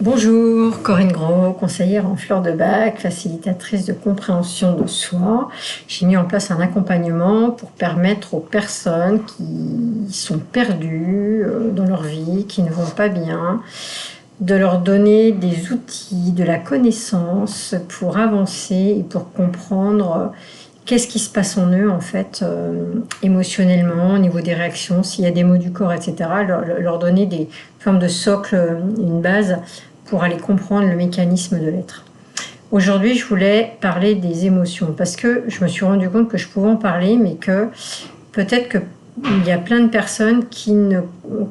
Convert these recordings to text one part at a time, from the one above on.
Bonjour, Corinne Gros, conseillère en fleurs de bac, facilitatrice de compréhension de soi. J'ai mis en place un accompagnement pour permettre aux personnes qui sont perdues dans leur vie, qui ne vont pas bien, de leur donner des outils, de la connaissance pour avancer et pour comprendre qu'est-ce qui se passe en eux en fait, émotionnellement, au niveau des réactions, s'il y a des maux du corps, etc. Leur donner des formes de socle, une base pour aller comprendre le mécanisme de l'être. Aujourd'hui, je voulais parler des émotions parce que je me suis rendu compte que je pouvais en parler, mais que peut-être qu'il y a plein de personnes qui,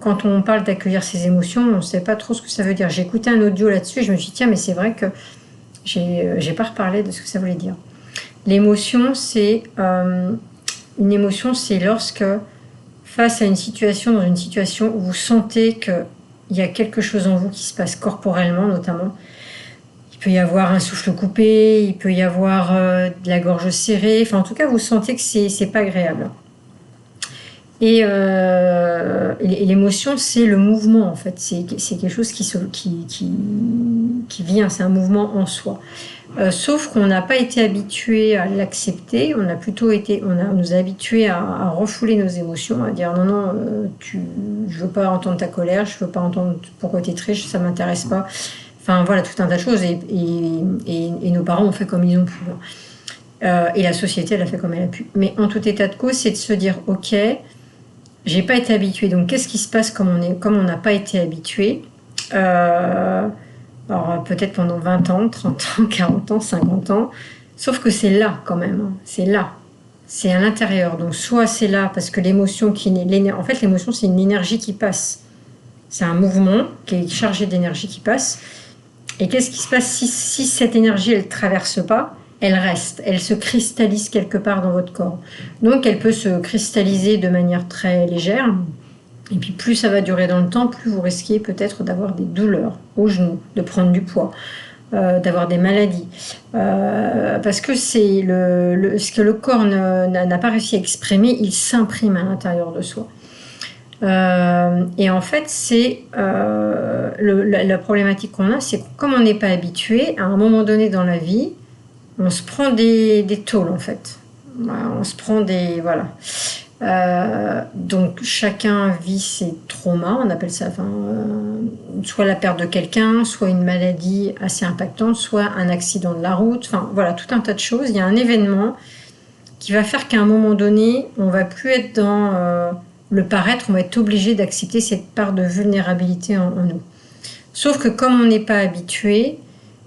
quand on parle d'accueillir ses émotions, on ne sait pas trop ce que ça veut dire. J'ai écouté un audio là-dessus et je me suis dit, tiens, mais c'est vrai que j'ai pas reparlé de ce que ça voulait dire. L'émotion, c'est une émotion, c'est lorsque, face à une situation, dans une situation où vous sentez qu'il y a quelque chose en vous qui se passe corporellement, notamment. Il peut y avoir un souffle coupé, il peut y avoir de la gorge serrée. Enfin, en tout cas, vous sentez que c'est pas agréable. Et l'émotion, c'est le mouvement, en fait. C'est quelque chose qui vient, c'est un mouvement en soi. Sauf qu'on n'a pas été habitué à l'accepter, on nous a habitués à refouler nos émotions, à dire non, non, je veux pas entendre ta colère, je veux pas entendre pourquoi tu es triste, ça m'intéresse pas. Enfin voilà, tout un tas de choses. Et nos parents ont fait comme ils ont pu. Et la société, elle a fait comme elle a pu. Mais en tout état de cause, c'est de se dire, ok, j'ai pas été habitué, donc qu'est-ce qui se passe comme on n'a pas été habitué alors peut-être pendant 20 ans, 30 ans, 40 ans, 50 ans, sauf que c'est là quand même, c'est là, c'est à l'intérieur. Donc soit c'est là parce que l'émotion en fait l'émotion c'est une énergie qui passe, c'est un mouvement qui est chargé d'énergie qui passe. Et qu'est-ce qui se passe si cette énergie elle traverse pas, elle reste, elle se cristallise quelque part dans votre corps. Donc elle peut se cristalliser de manière très légère. Et puis plus ça va durer dans le temps, plus vous risquez peut-être d'avoir des douleurs aux genoux, de prendre du poids, d'avoir des maladies. Parce que c'est ce que le corps n'a pas réussi à exprimer, il s'imprime à l'intérieur de soi. Et en fait, c'est la problématique qu'on a, c'est que comme on n'est pas habitué, à un moment donné dans la vie, on se prend des tôles en fait. On se prend des... Voilà. Donc chacun vit ses traumas, on appelle ça, soit la perte de quelqu'un, soit une maladie assez impactante, soit un accident de la route, enfin voilà, tout un tas de choses. Il y a un événement qui va faire qu'à un moment donné, on va plus être dans le paraître, on va être obligé d'accepter cette part de vulnérabilité en nous. Sauf que comme on n'est pas habitué,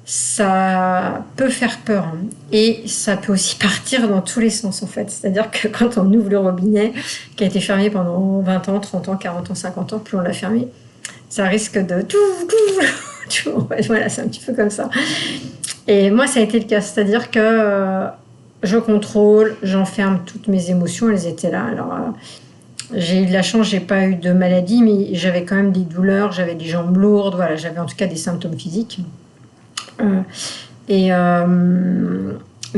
ça peut faire peur et ça peut aussi partir dans tous les sens en fait. C'est-à-dire que quand on ouvre le robinet qui a été fermé pendant 20 ans, 30 ans, 40 ans, 50 ans, plus on l'a fermé, ça risque de voilà, c'est un petit peu comme ça. Et moi ça a été le cas, c'est-à-dire que je contrôle, j'enferme toutes mes émotions, elles étaient là. Alors j'ai eu de la chance, j'ai pas eu de maladie, mais j'avais quand même des douleurs, j'avais des jambes lourdes, voilà, j'avais en tout cas des symptômes physiques. Mais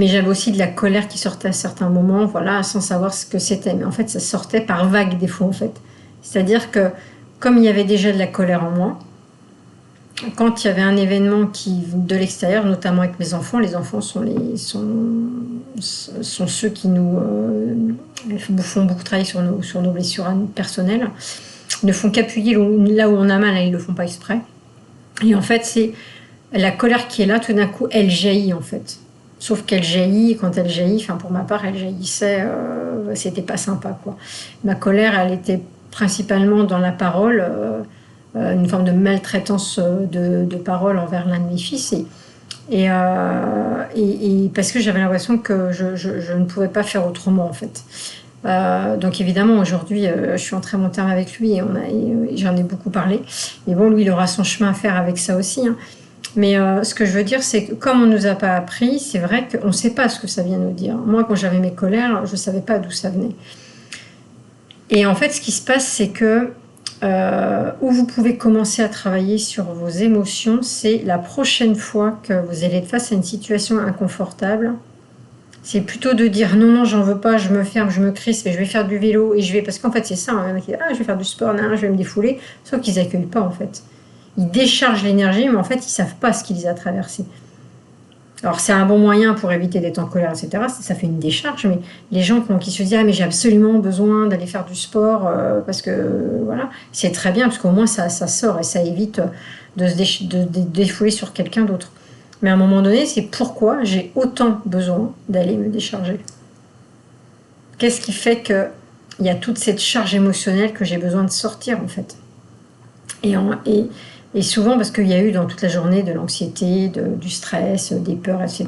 j'avais aussi de la colère qui sortait à certains moments, voilà, sans savoir ce que c'était. Mais en fait, ça sortait par vagues des fois, en fait. C'est-à-dire que, comme il y avait déjà de la colère en moi, quand il y avait un événement de l'extérieur, notamment avec mes enfants, les enfants sont ceux qui nous font beaucoup travailler sur nos blessures personnelles, ils ne font qu'appuyer là où on a mal, ils ne le font pas exprès. Et en fait, c'est la colère qui est là, tout d'un coup, elle jaillit en fait. Sauf qu'elle jaillit, quand elle jaillit, enfin pour ma part, elle jaillissait, c'était pas sympa quoi. Ma colère, elle était principalement dans la parole, une forme de maltraitance de parole envers l'un de mes fils. Et parce que j'avais l'impression que je ne pouvais pas faire autrement en fait. Donc évidemment aujourd'hui je suis en très bon terme avec lui et j'en ai beaucoup parlé. Mais bon, lui il aura son chemin à faire avec ça aussi. Mais ce que je veux dire, c'est que comme on ne nous a pas appris, c'est vrai qu'on ne sait pas ce que ça vient nous dire. Moi, quand j'avais mes colères, je ne savais pas d'où ça venait. Et en fait, ce qui se passe, c'est que où vous pouvez commencer à travailler sur vos émotions, c'est la prochaine fois que vous allez être face à une situation inconfortable, c'est plutôt de dire non, non, j'en veux pas, je me ferme, je me crispe et je vais faire du vélo et je vais... Parce qu'en fait, c'est ça, je vais faire du sport, je vais me défouler, sauf qu'ils n'accueillent pas en fait. ils déchargent l'énergie, mais en fait, ils ne savent pas ce qui les a traversés. Alors, c'est un bon moyen pour éviter d'être en colère, etc. Ça fait une décharge, mais les gens qui se disent « Ah, mais j'ai absolument besoin d'aller faire du sport parce que, voilà », c'est très bien, parce qu'au moins, ça sort et ça évite de défouler sur quelqu'un d'autre. Mais à un moment donné, c'est pourquoi j'ai autant besoin d'aller me décharger. Qu'est-ce qui fait qu'il y a toute cette charge émotionnelle que j'ai besoin de sortir, en fait. Et souvent, parce qu'il y a eu dans toute la journée de l'anxiété, du stress, des peurs, etc.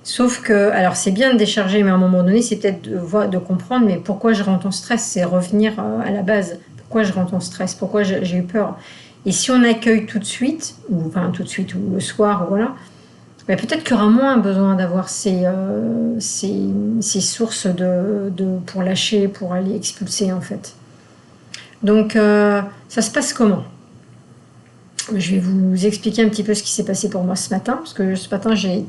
Sauf que, alors c'est bien de décharger, mais à un moment donné, c'est peut-être de comprendre, mais pourquoi je rentre en stress, c'est revenir à la base. Pourquoi je rentre en stress, pourquoi j'ai eu peur. Et si on accueille tout de suite, ou le soir, voilà, ben peut-être qu'il y aura moins besoin d'avoir ces sources pour lâcher, pour aller expulser, en fait. Donc, ça se passe comment ? Je vais vous expliquer un petit peu ce qui s'est passé pour moi ce matin, parce que ce matin, j'ai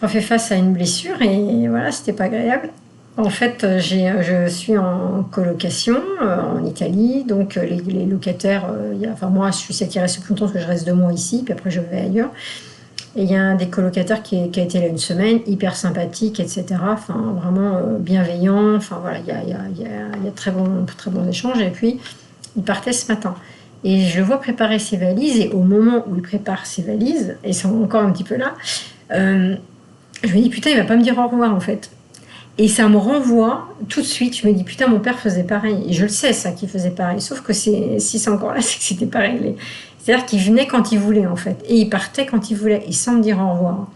refait face à une blessure et voilà, c'était pas agréable. En fait, je suis en colocation en Italie, donc les locataires, moi, je suis celle qui reste le plus longtemps parce que je reste 2 mois ici, puis après je vais ailleurs. Et il y a un des colocataires qui a été là une semaine, hyper sympathique, etc. Enfin, vraiment bienveillant. Enfin voilà, il y a très bons échanges. Et puis, il partait ce matin. Et je le vois préparer ses valises, et au moment où il prépare ses valises, et ils sont encore un petit peu là, je me dis, putain, il va pas me dire au revoir, en fait. Et ça me renvoie, tout de suite, je me dis, putain, mon père faisait pareil. Et je le sais, ça, qu'il faisait pareil. Sauf que si c'est encore là, c'est que c'était pareil. C'est-à-dire qu'il venait quand il voulait, en fait. Et il partait quand il voulait, et sans me dire au revoir.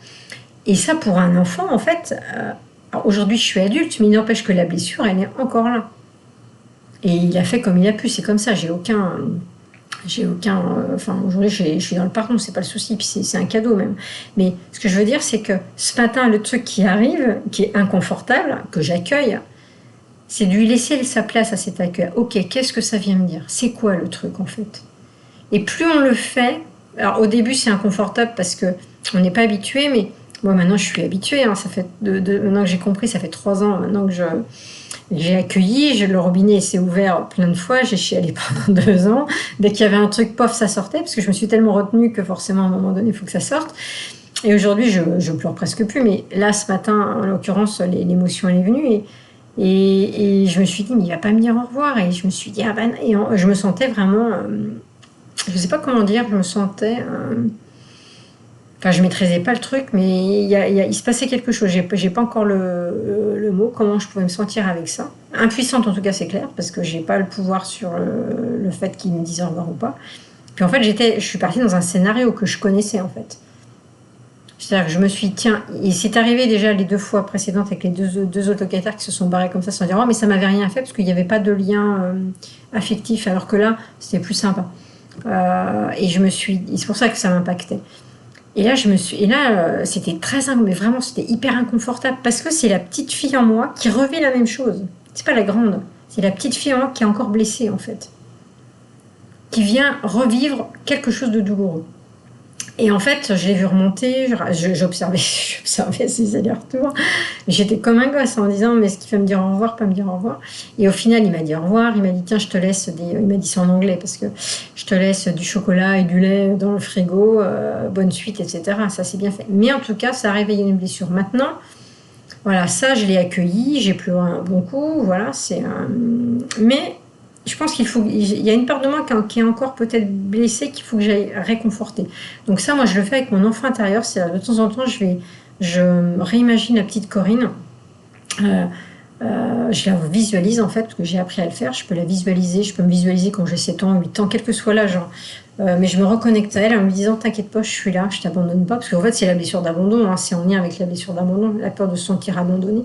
Et ça, pour un enfant, en fait, aujourd'hui, je suis adulte, mais il n'empêche que la blessure, elle est encore là. Et il a fait comme il a pu, c'est comme ça, aujourd'hui je suis dans le pardon, c'est pas le souci, puis c'est un cadeau même. Mais ce que je veux dire, c'est que ce matin, le truc qui arrive, qui est inconfortable, que j'accueille, c'est de lui laisser sa place à cet accueil. Ok, qu'est-ce que ça vient me dire? C'est quoi le truc en fait? Et plus on le fait, alors au début c'est inconfortable parce que on n'est pas habitué, mais moi maintenant je suis habituée, hein, ça fait maintenant que j'ai compris, ça fait 3 ans maintenant que j'ai accueilli, le robinet s'est ouvert plein de fois, j'ai chialé pendant 2 ans. Dès qu'il y avait un truc, pof, ça sortait, parce que je me suis tellement retenue que forcément, à un moment donné, il faut que ça sorte. Et aujourd'hui, je pleure presque plus, mais là, ce matin, en l'occurrence, l'émotion, elle est venue, et je me suis dit, mais il va pas me dire au revoir, et je me suis dit, ah ben, je me sentais vraiment, je sais pas comment dire, je me sentais... Enfin, je maîtrisais pas le truc, mais il se passait quelque chose. J'ai pas encore le mot, comment je pouvais me sentir avec ça. Impuissante, en tout cas, c'est clair, parce que j'ai pas le pouvoir sur le fait qu'ils me disent au revoir ou pas. Puis en fait, je suis partie dans un scénario que je connaissais, en fait. C'est-à-dire que je me suis dit, tiens, et c'est arrivé déjà les 2 fois précédentes avec les deux autres locataires qui se sont barrés comme ça sans dire, oh, mais ça m'avait rien fait, parce qu'il n'y avait pas de lien affectif, alors que là, c'était plus sympa. Et c'est pour ça que ça m'impactait. Et là, c'était mais vraiment, c'était hyper inconfortable parce que c'est la petite fille en moi qui revit la même chose. C'est pas la grande, c'est la petite fille en moi qui est encore blessée, en fait. Qui vient revivre quelque chose de douloureux. Et en fait, je l'ai vu remonter, j'observais ses allers-retours. J'étais comme un gosse en disant, mais est-ce qu'il va me dire au revoir, pas me dire au revoir? Et au final, il m'a dit au revoir, il m'a dit, tiens, je te laisse il m'a dit ça en anglais, parce que je te laisse du chocolat et du lait dans le frigo, bonne suite, etc. Ça, c'est bien fait. Mais en tout cas, ça a réveillé une blessure. Maintenant, voilà, ça, je l'ai accueilli, j'ai pleuré un bon coup, voilà, mais je pense il y a une part de moi qui est encore peut-être blessée, qu'il faut que j'aille réconforter. Donc ça, moi, je le fais avec mon enfant intérieur. C'est de temps en temps, je réimagine la petite Corinne. Je la visualise, en fait, parce que j'ai appris à le faire. Je peux la visualiser. Je peux me visualiser quand j'ai 7 ans, 8 ans, quel que soit l'âge. Mais je me reconnecte à elle en me disant, t'inquiète pas, je suis là, je t'abandonne pas. Parce qu'en fait, c'est la blessure d'abandon. Hein, c'est en lien avec la blessure d'abandon, la peur de se sentir abandonné.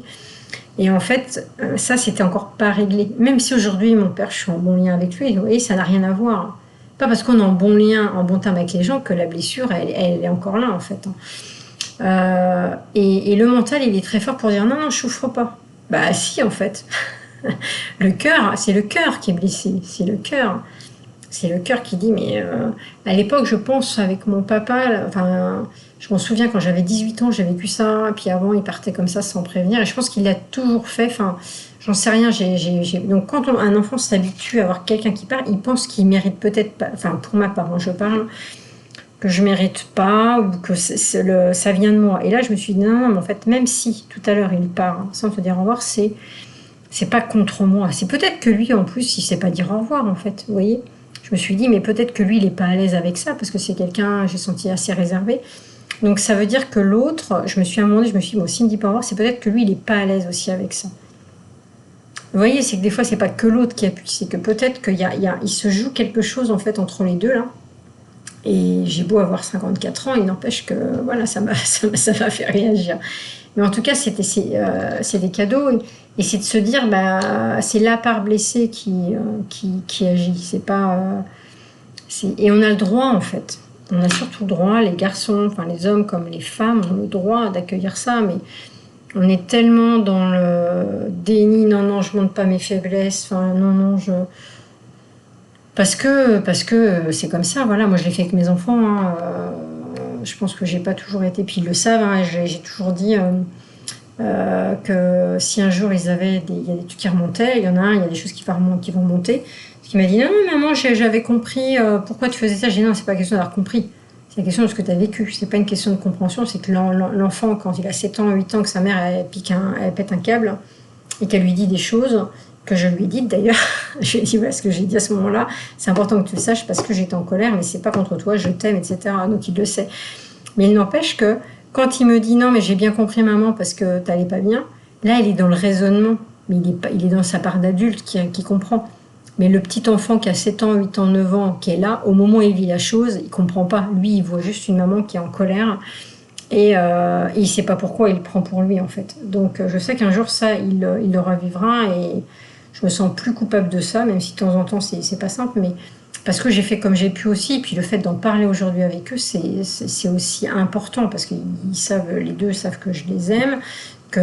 Et en fait, ça, c'était encore pas réglé. Même si aujourd'hui, mon père, je suis en bon lien avec lui, vous voyez, ça n'a rien à voir. Pas parce qu'on est en bon lien, en bon terme avec les gens, que la blessure, elle est encore là, en fait. Et le mental, il est très fort pour dire non, je souffre pas. Bah si, en fait. C'est le cœur qui est blessé. C'est le cœur. C'est le cœur qui dit, mais à l'époque, je pense, avec mon papa, enfin, je m'en souviens quand j'avais 18 ans, j'ai vécu ça, et puis avant, il partait comme ça sans prévenir, et je pense qu'il l'a toujours fait, enfin, j'en sais rien. Donc, quand un enfant s'habitue à avoir quelqu'un qui parle, il pense qu'il mérite peut-être pas, enfin, pour ma part, hein, je parle, que je mérite pas, ou que ça vient de moi. Et là, je me suis dit, non, non, mais en fait, même si tout à l'heure il part, hein, sans te dire au revoir, c'est pas contre moi. C'est peut-être que lui, en plus, il sait pas dire au revoir, en fait, vous voyez. Je me suis dit, mais peut-être que lui, il est pas à l'aise avec ça, parce que c'est quelqu'un, j'ai senti assez réservé. Donc ça veut dire que l'autre, je me suis à un moment donné, je me suis dit, bon, s'il me dit pas au revoir, c'est peut-être que lui, il est pas à l'aise aussi avec ça. Vous voyez, c'est que des fois, c'est pas que l'autre qui appuie, c'est que peut-être il se joue quelque chose, en fait, entre les deux, là. Et j'ai beau avoir 54 ans, il n'empêche que, voilà, ça m'a fait réagir. Mais en tout cas, c'est des cadeaux. Et c'est de se dire, bah, c'est la part blessée qui agit. C'est pas, et on a le droit, en fait. On a surtout le droit, les garçons, enfin les hommes comme les femmes, ont le droit d'accueillir ça. Mais on est tellement dans le déni, non, non, je montre pas mes faiblesses, enfin, non, non, parce que c'est comme ça, voilà. Moi, je l'ai fait avec mes enfants. Hein. Je pense que j'ai pas toujours été, puis ils le savent. Hein, j'ai toujours dit que si un jour il y a des trucs qui remontaient, il y en a un, il y a des choses qui vont monter. Qui m'a dit non, non, maman, j'avais compris pourquoi tu faisais ça. J'ai dit non, c'est pas question d'avoir compris. C'est la question de ce que tu as vécu. C'est pas une question de compréhension. C'est que l'enfant, quand il a 7 ans, 8 ans, que sa mère elle pète un câble et qu'elle lui dit des choses que je lui ai dites d'ailleurs. Je lui ai dit, ouais, ce que j'ai dit à ce moment-là, c'est important que tu le saches parce que j'étais en colère, mais c'est pas contre toi, je t'aime, etc. Donc il le sait. Mais il n'empêche que quand il me dit non, mais j'ai bien compris maman parce que t'allais pas bien, là il est dans le raisonnement, mais il est dans sa part d'adulte qui comprend. Mais le petit enfant qui a 7 ans, 8 ans, 9 ans, qui est là, au moment où il vit la chose, il comprend pas. Lui, il voit juste une maman qui est en colère et il ne sait pas pourquoi il le prend pour lui, en fait. Donc, je sais qu'un jour, ça, il le revivra et je me sens plus coupable de ça, même si de temps en temps, c'est pas simple, mais parce que j'ai fait comme j'ai pu aussi. Et puis, le fait d'en parler aujourd'hui avec eux, c'est aussi important parce qu'ils savent, les deux savent que je les aime, que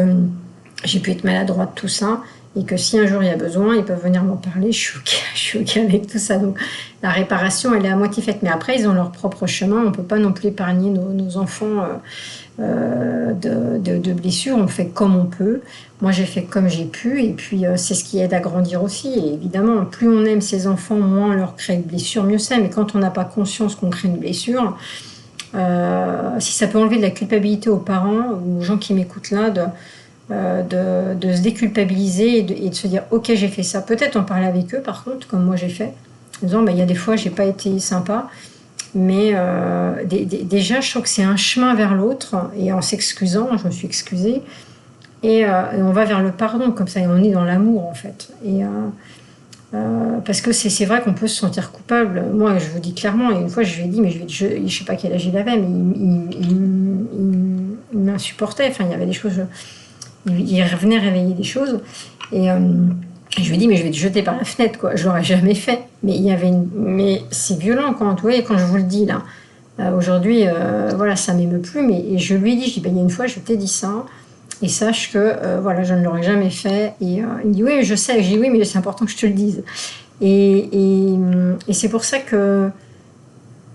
j'ai pu être maladroite, tout ça. Et que si un jour il y a besoin, ils peuvent venir m'en parler, je suis OK avec tout ça. Donc la réparation, elle est à moitié faite. Mais après, ils ont leur propre chemin. On ne peut pas non plus épargner nos enfants de blessures. On fait comme on peut. Moi, j'ai fait comme j'ai pu. Et puis, c'est ce qui aide à grandir aussi. Et évidemment, plus on aime ses enfants, moins on leur crée de blessures, mieux c'est. Mais quand on n'a pas conscience qu'on crée une blessure, si ça peut enlever de la culpabilité aux parents ou aux gens qui m'écoutent là, de se déculpabiliser et de se dire ok, j'ai fait ça, peut-être en parler avec eux par contre comme moi j'ai fait, en disant il y a des fois j'ai pas été sympa, mais déjà je trouve que c'est un chemin vers l'autre et en s'excusant, je me suis excusée et on va vers le pardon comme ça et on est dans l'amour en fait et parce que c'est vrai qu'on peut se sentir coupable. Moi je vous dis clairement, et une fois je lui ai dit mais je sais pas quel âge il avait, mais il m'insupportait, enfin il y avait des choses, il revenait réveiller des choses et je lui ai dit mais je vais te jeter par la fenêtre quoi, je l'aurais jamais fait, mais mais c'est violent quand vous voyez, quand je vous le dis là aujourd'hui, voilà, ça m'émeut plus, mais et je lui ai dit, il y a une fois je t'ai dit ça et sache que voilà, je ne l'aurais jamais fait. Et il me dit oui mais je sais, j'ai dit oui mais c'est important que je te le dise et c'est pour ça que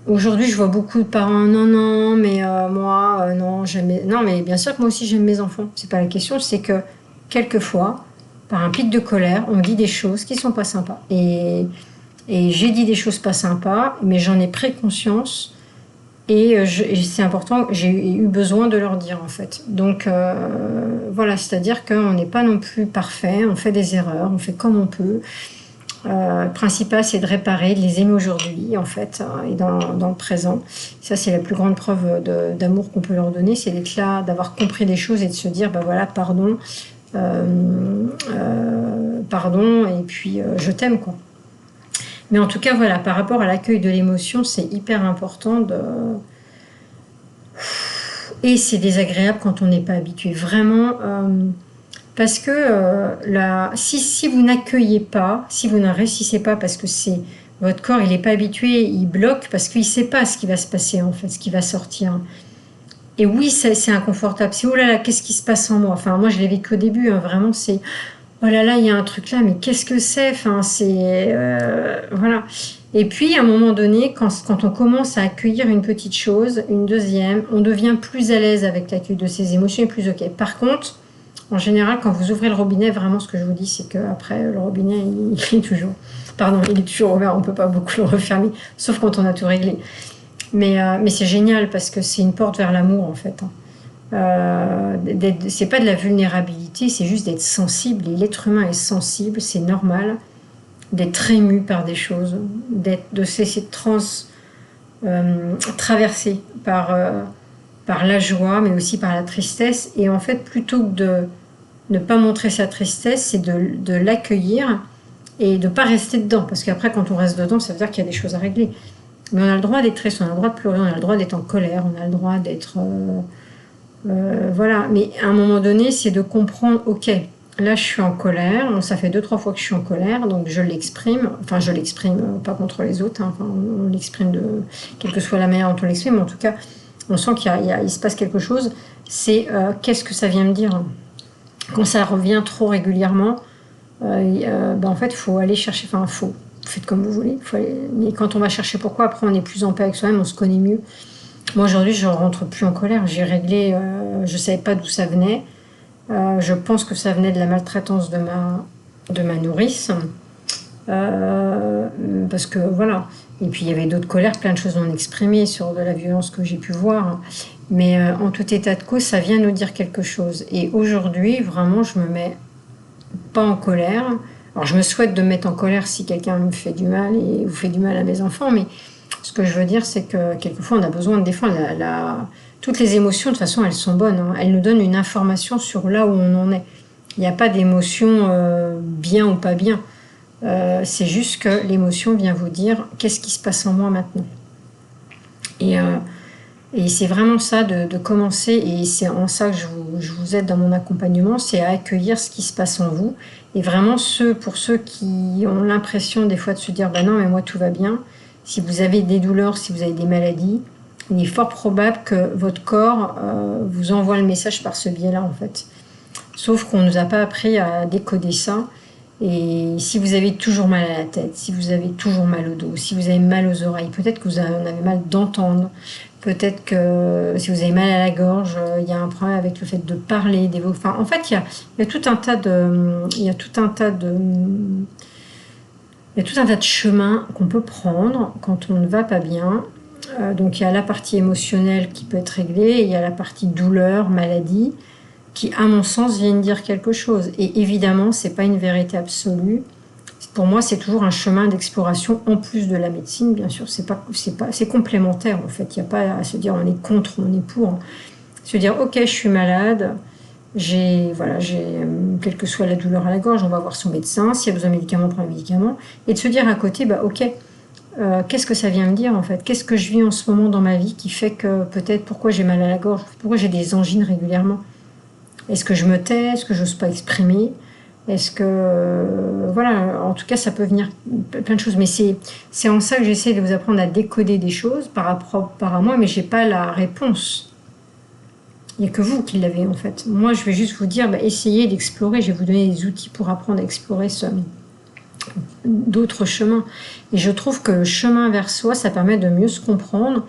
aujourd'hui, je vois beaucoup de parents, non, non, mais moi, non, non, mais bien sûr que moi aussi j'aime mes enfants. C'est pas la question, c'est que quelquefois, par un pic de colère, on dit des choses qui sont pas sympas. Et j'ai dit des choses pas sympas, mais j'en ai pris conscience et c'est important, j'ai eu besoin de leur dire en fait. Donc voilà, c'est-à-dire qu'on n'est pas non plus parfait, on fait des erreurs, on fait comme on peut. Le principal, c'est de réparer, de les aimer aujourd'hui, en fait, et dans le présent. Ça, c'est la plus grande preuve d'amour qu'on peut leur donner, c'est d'être là, d'avoir compris des choses et de se dire, ben voilà, pardon, pardon, et puis je t'aime, quoi. Mais en tout cas, voilà, par rapport à l'accueil de l'émotion, c'est hyper important de... Et c'est désagréable quand on n'est pas habitué. Vraiment... Parce que si vous n'accueillez pas, si vous ne réussissez pas, parce que votre corps il n'est pas habitué, il bloque parce qu'il ne sait pas ce qui va se passer en fait, ce qui va sortir. Et oui, c'est inconfortable. C'est oh là là, qu'est-ce qui se passe en moi? Enfin, moi je l'ai vécu au début, hein, vraiment c'est oh là là, il y a un truc là, mais qu'est-ce que c'est? Enfin, c'est voilà. Et puis, à un moment donné, quand on commence à accueillir une petite chose, une deuxième, on devient plus à l'aise avec l'accueil de ses émotions et plus OK. Par contre, en général, quand vous ouvrez le robinet, vraiment, ce que je vous dis, c'est qu'après, le robinet, il est toujours... Pardon, il est toujours ouvert, on ne peut pas beaucoup le refermer, sauf quand on a tout réglé. Mais c'est génial parce que c'est une porte vers l'amour, en fait. C'est pas de la vulnérabilité, c'est juste d'être sensible. Et l'être humain est sensible, c'est normal d'être ému par des choses, de se laisser traverser par la joie, mais aussi par la tristesse. Et en fait, plutôt que de ne pas montrer sa tristesse, c'est de l'accueillir et de ne pas rester dedans. Parce qu'après, quand on reste dedans, ça veut dire qu'il y a des choses à régler. Mais on a le droit d'être triste, on a le droit de pleurer, on a le droit d'être en colère, on a le droit d'être... voilà. Mais à un moment donné, c'est de comprendre, ok, là je suis en colère, bon, ça fait 2-3 fois que je suis en colère, donc je l'exprime, enfin je l'exprime pas contre les autres, hein, enfin, on l'exprime quelle que soit la manière dont on l'exprime, mais en tout cas, on sent qu'il se passe quelque chose, c'est qu'est-ce que ça vient me dire. Quand ça revient trop régulièrement, en fait, il faut aller chercher, enfin, faites comme vous voulez, mais quand on va chercher pourquoi, après on est plus en paix avec soi-même, on se connaît mieux. Moi aujourd'hui, je ne rentre plus en colère, j'ai réglé, je ne savais pas d'où ça venait, je pense que ça venait de la maltraitance de ma nourrice, parce que voilà, et puis il y avait d'autres colères, plein de choses non exprimées sur de la violence que j'ai pu voir, mais en tout état de cause, ça vient nous dire quelque chose. Et aujourd'hui, vraiment, je me mets pas en colère. Alors je me souhaite de me mettre en colère si quelqu'un me fait du mal et vous fait du mal à mes enfants, mais ce que je veux dire, c'est que quelquefois on a besoin de défendre toutes les émotions. De toute façon, elles sont bonnes, hein. Elles nous donnent une information sur là où on en est. Il n'y a pas d'émotion bien ou pas bien. C'est juste que l'émotion vient vous dire qu'est-ce qui se passe en moi maintenant. Et c'est vraiment ça de commencer, et c'est en ça que je vous aide dans mon accompagnement, c'est à accueillir ce qui se passe en vous. Et vraiment, pour ceux qui ont l'impression des fois de se dire « non, mais moi tout va bien », si vous avez des douleurs, si vous avez des maladies, il est fort probable que votre corps vous envoie le message par ce biais-là, en fait. Sauf qu'on ne nous a pas appris à décoder ça. Et si vous avez toujours mal à la tête, si vous avez toujours mal au dos, si vous avez mal aux oreilles, peut-être que vous en avez mal d'entendre, peut-être que si vous avez mal à la gorge, il y a un problème avec le fait de parler, enfin, en fait, il y a tout un tas de chemins qu'on peut prendre quand on ne va pas bien. Donc il y a la partie émotionnelle qui peut être réglée, et il y a la partie douleur, maladie, qui, à mon sens, viennent dire quelque chose. Et évidemment, c'est pas une vérité absolue. Pour moi, c'est toujours un chemin d'exploration en plus de la médecine, bien sûr. C'est complémentaire, en fait. Il n'y a pas à se dire on est contre, on est pour. Se dire, ok, je suis malade, j'ai quelle que soit la douleur à la gorge, on va voir son médecin. S'il y a besoin de médicaments, on prend un médicament. Et de se dire à côté, ok, qu'est-ce que ça vient me dire, en fait? Qu'est-ce que je vis en ce moment dans ma vie qui fait que peut-être pourquoi j'ai mal à la gorge, pourquoi j'ai des angines régulièrement? Est-ce que je me tais? Est-ce que j'ose pas exprimer? Est-ce que... voilà, en tout cas, ça peut venir plein de choses. Mais c'est en ça que j'essaie de vous apprendre à décoder des choses par rapport à moi, mais j'ai pas la réponse. Il n'y a que vous qui l'avez, en fait. Moi, je vais juste vous dire, essayez d'explorer. Je vais vous donner des outils pour apprendre à explorer d'autres chemins. Et je trouve que le chemin vers soi, ça permet de mieux se comprendre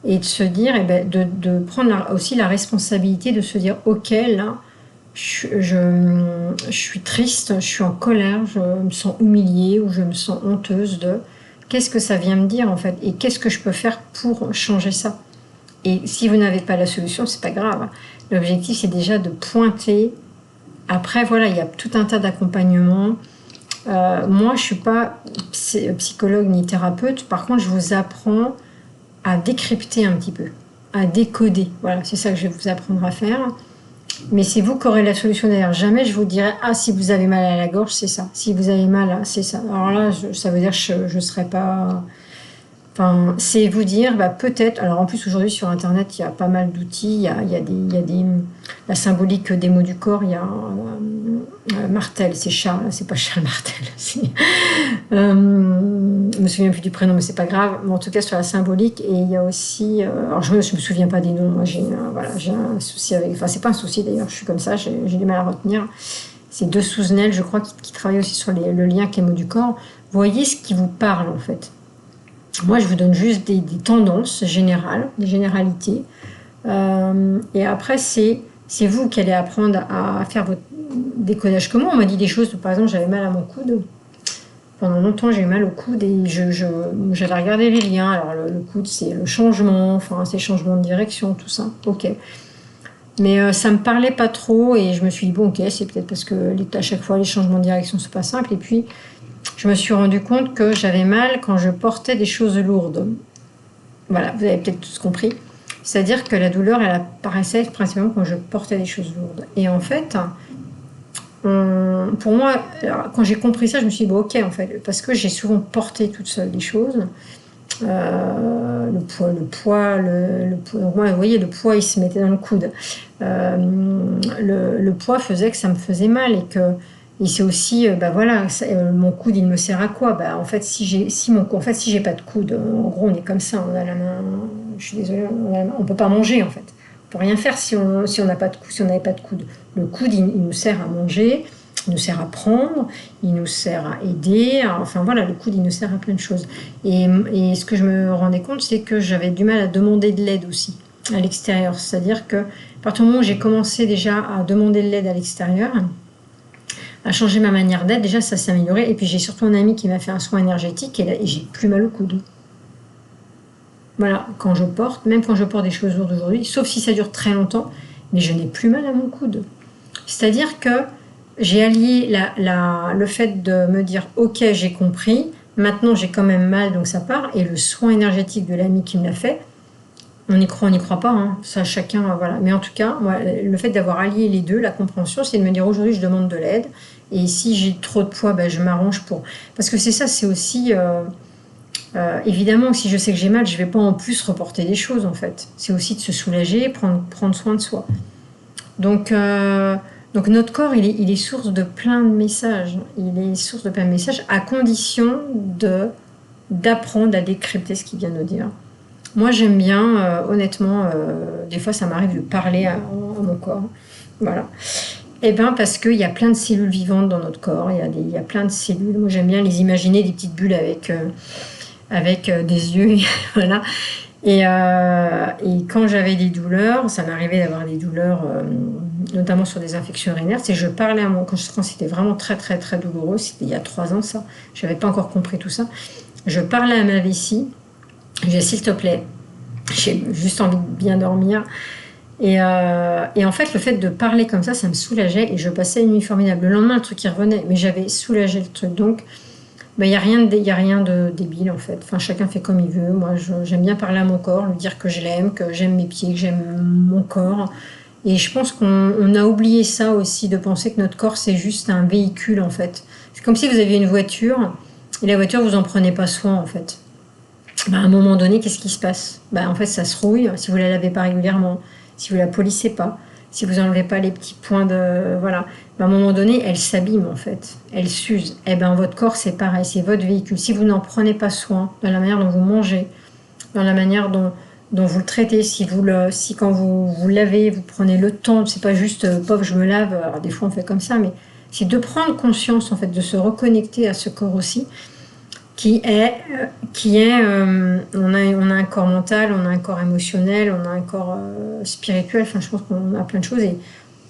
et de se dire, de prendre aussi la responsabilité de se dire, ok, là, je suis triste, je suis en colère, je me sens humiliée ou je me sens honteuse de... Qu'est-ce que ça vient me dire, en fait? Et qu'est-ce que je peux faire pour changer ça? Et si vous n'avez pas la solution, c'est pas grave. L'objectif, c'est déjà de pointer. Après, voilà, il y a tout un tas d'accompagnements. Moi, je suis pas psychologue ni thérapeute. Par contre, je vous apprends à décrypter un petit peu, à décoder. Voilà, c'est ça que je vais vous apprendre à faire. Mais c'est vous qui aurez la solution derrière. Jamais je vous dirai, si vous avez mal à la gorge, c'est ça. Si vous avez mal, c'est ça. Alors là, ça veut dire que je ne serai pas... Enfin, c'est vous dire, peut-être... Alors en plus, aujourd'hui, sur Internet, il y a pas mal d'outils. Il y a la symbolique des mots du corps. Il y a Martel, c'est Charles, c'est pas Charles Martel. Je me souviens plus du prénom, mais c'est pas grave. Mais en tout cas, sur la symbolique. Et il y a aussi... alors je me souviens pas des noms. Moi, j'ai un souci avec... Enfin, c'est pas un souci d'ailleurs, je suis comme ça, j'ai du mal à retenir. C'est De Souzenel, je crois, qui travaille aussi sur le lien avec les mots du corps. Voyez ce qui vous parle, en fait. Moi, je vous donne juste des tendances générales, des généralités. Et après, c'est vous qui allez apprendre à faire votre décodage. Comme moi, on m'a dit des choses, par exemple, j'avais mal à mon coude. Pendant longtemps, j'ai eu mal au coude et j'avais regardé les liens. Alors, le coude, c'est le changement, enfin, c'est le changement de direction, tout ça. Ok. Mais ça me parlait pas trop et je me suis dit, bon, ok, c'est peut-être parce que à chaque fois, les changements de direction, c'est pas simple. Et puis, je me suis rendu compte que j'avais mal quand je portais des choses lourdes. Voilà, vous avez peut-être tous compris. C'est-à-dire que la douleur, elle apparaissait principalement quand je portais des choses lourdes. Et en fait, pour moi, quand j'ai compris ça, je me suis dit, bon, ok, en fait, parce que j'ai souvent porté toute seule des choses. Le poids, vous voyez, le poids, il se mettait dans le coude. Le poids faisait que ça me faisait mal et c'est aussi, voilà, mon coude, il me sert à quoi? En fait, si j'ai pas de coude, en gros, on est comme ça, on a la main, je suis désolée, on peut pas manger, en fait. On peut rien faire si on n'a pas de coude, si on n'avait pas de coude. Le coude, il nous sert à manger, il nous sert à prendre, il nous sert à aider, enfin voilà, le coude, il nous sert à plein de choses. Et ce que je me rendais compte, c'est que j'avais du mal à demander de l'aide aussi, à l'extérieur. C'est-à-dire que, à partir du moment où j'ai commencé déjà à demander de l'aide à l'extérieur, à changer ma manière d'être, déjà ça s'est amélioré. Et puis j'ai surtout un ami qui m'a fait un soin énergétique et j'ai plus mal au coude. Voilà, même quand je porte des choses lourdes aujourd'hui, sauf si ça dure très longtemps, mais je n'ai plus mal à mon coude. C'est-à-dire que j'ai allié le fait de me dire « Ok, j'ai compris, maintenant j'ai quand même mal, donc ça part », et le soin énergétique de l'ami qui me l'a fait, on n'y croit pas, hein. Ça chacun, voilà. Mais en tout cas, moi, le fait d'avoir allié les deux, la compréhension, c'est de me dire aujourd'hui je demande de l'aide, et si j'ai trop de poids, je m'arrange pour... Parce que c'est ça, c'est aussi... évidemment, si je sais que j'ai mal, je ne vais pas en plus reporter des choses, en fait. C'est aussi de se soulager, prendre soin de soi. Donc notre corps, il est source de plein de messages. Il est source de plein de messages à condition d'apprendre à décrypter ce qu'il vient de dire. Moi, j'aime bien, honnêtement, des fois, ça m'arrive de parler à mon corps. Voilà. Parce qu'il y a plein de cellules vivantes dans notre corps. Il y a plein de cellules. Moi, j'aime bien les imaginer, des petites bulles avec des yeux. Voilà. Et quand j'avais des douleurs, ça m'arrivait d'avoir des douleurs, notamment sur des infections urinaires, c'est je parlais quand c'était vraiment très très très douloureux, c'était il y a 3 ans ça, je n'avais pas encore compris tout ça, je parlais à ma vessie, je disais s'il te plaît, j'ai juste envie de bien dormir. Et en fait, le fait de parler comme ça me soulageait et je passais une nuit formidable. Le lendemain, le truc qui revenait, mais j'avais soulagé le truc. Donc, il n'y a rien de débile en fait. Enfin, chacun fait comme il veut. Moi, j'aime bien parler à mon corps, lui dire que je l'aime, que j'aime mes pieds, que j'aime mon corps. Et je pense qu'on a oublié ça aussi, de penser que notre corps, c'est juste un véhicule en fait. C'est comme si vous aviez une voiture et la voiture, vous en prenez pas soin en fait. À un moment donné, qu'est-ce qui se passe? En fait, ça se rouille si vous la lavez pas régulièrement, si vous la polissez pas, si vous enlevez pas les petits points de... Voilà. À un moment donné, elle s'abîme en fait. Elle s'use. Votre corps, c'est pareil. C'est votre véhicule. Si vous n'en prenez pas soin, dans la manière dont vous mangez, dans la manière dont vous le traitez, si quand vous lavez, vous prenez le temps, c'est pas juste, pauvre, je me lave. Alors, des fois, on fait comme ça, mais c'est de prendre conscience en fait, de se reconnecter à ce corps aussi, qui est on a un corps mental, on a un corps émotionnel, on a un corps spirituel, enfin je pense qu'on a plein de choses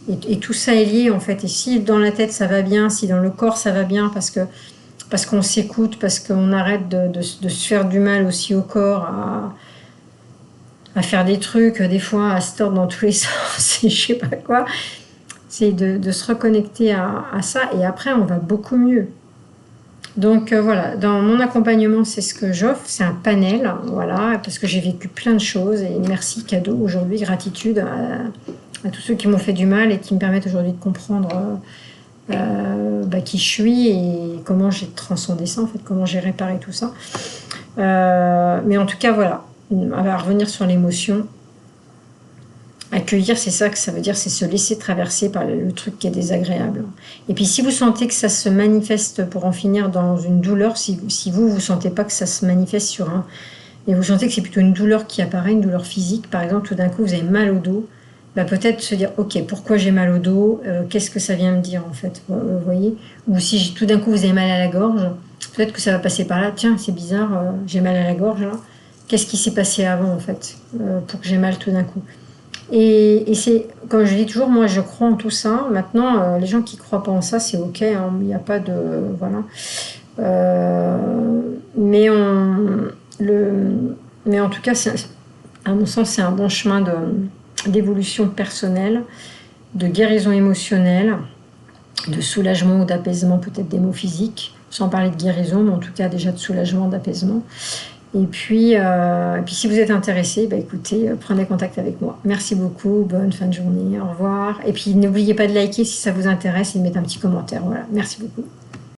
et tout ça est lié en fait. Et si dans la tête ça va bien, si dans le corps ça va bien, parce qu'on s'écoute, parce qu'on arrête de se faire du mal aussi au corps, à faire des trucs, des fois à se tordre dans tous les sens, et je sais pas quoi, c'est de se reconnecter à ça et après on va beaucoup mieux. Donc voilà, dans mon accompagnement, c'est ce que j'offre, c'est un panel, voilà, parce que j'ai vécu plein de choses et merci, cadeau aujourd'hui, gratitude à tous ceux qui m'ont fait du mal et qui me permettent aujourd'hui de comprendre qui je suis et comment j'ai transcendé ça, en fait, comment j'ai réparé tout ça. Mais en tout cas, voilà, on va revenir sur l'émotion. Accueillir, c'est ça que ça veut dire, c'est se laisser traverser par le truc qui est désagréable. Et puis si vous sentez que ça se manifeste, pour en finir, dans une douleur, si vous sentez pas que ça se manifeste sur et vous sentez que c'est plutôt une douleur qui apparaît, une douleur physique, par exemple, tout d'un coup vous avez mal au dos, peut-être se dire, ok, pourquoi j'ai mal au dos, qu'est-ce que ça vient me dire en fait, vous voyez? Ou si tout d'un coup vous avez mal à la gorge, Peut-être que ça va passer par là. Tiens, c'est bizarre, j'ai mal à la gorge là. Qu'est-ce qui s'est passé avant en fait pour que j'ai mal tout d'un coup? Et c'est, comme je dis toujours, moi je crois en tout ça. Maintenant, les gens qui croient pas en ça, c'est ok. Hein, il n'y a pas de voilà. Mais le, mais en tout cas, à mon sens, c'est un bon chemin d'évolution personnelle, de guérison émotionnelle, de soulagement ou d'apaisement, peut-être des mots physiques, sans parler de guérison, mais en tout cas déjà de soulagement, d'apaisement. Et puis si vous êtes intéressé, bah écoutez, prenez contact avec moi. Merci beaucoup, bonne fin de journée, au revoir. Et puis n'oubliez pas de liker si ça vous intéresse et de mettre un petit commentaire. Voilà, merci beaucoup.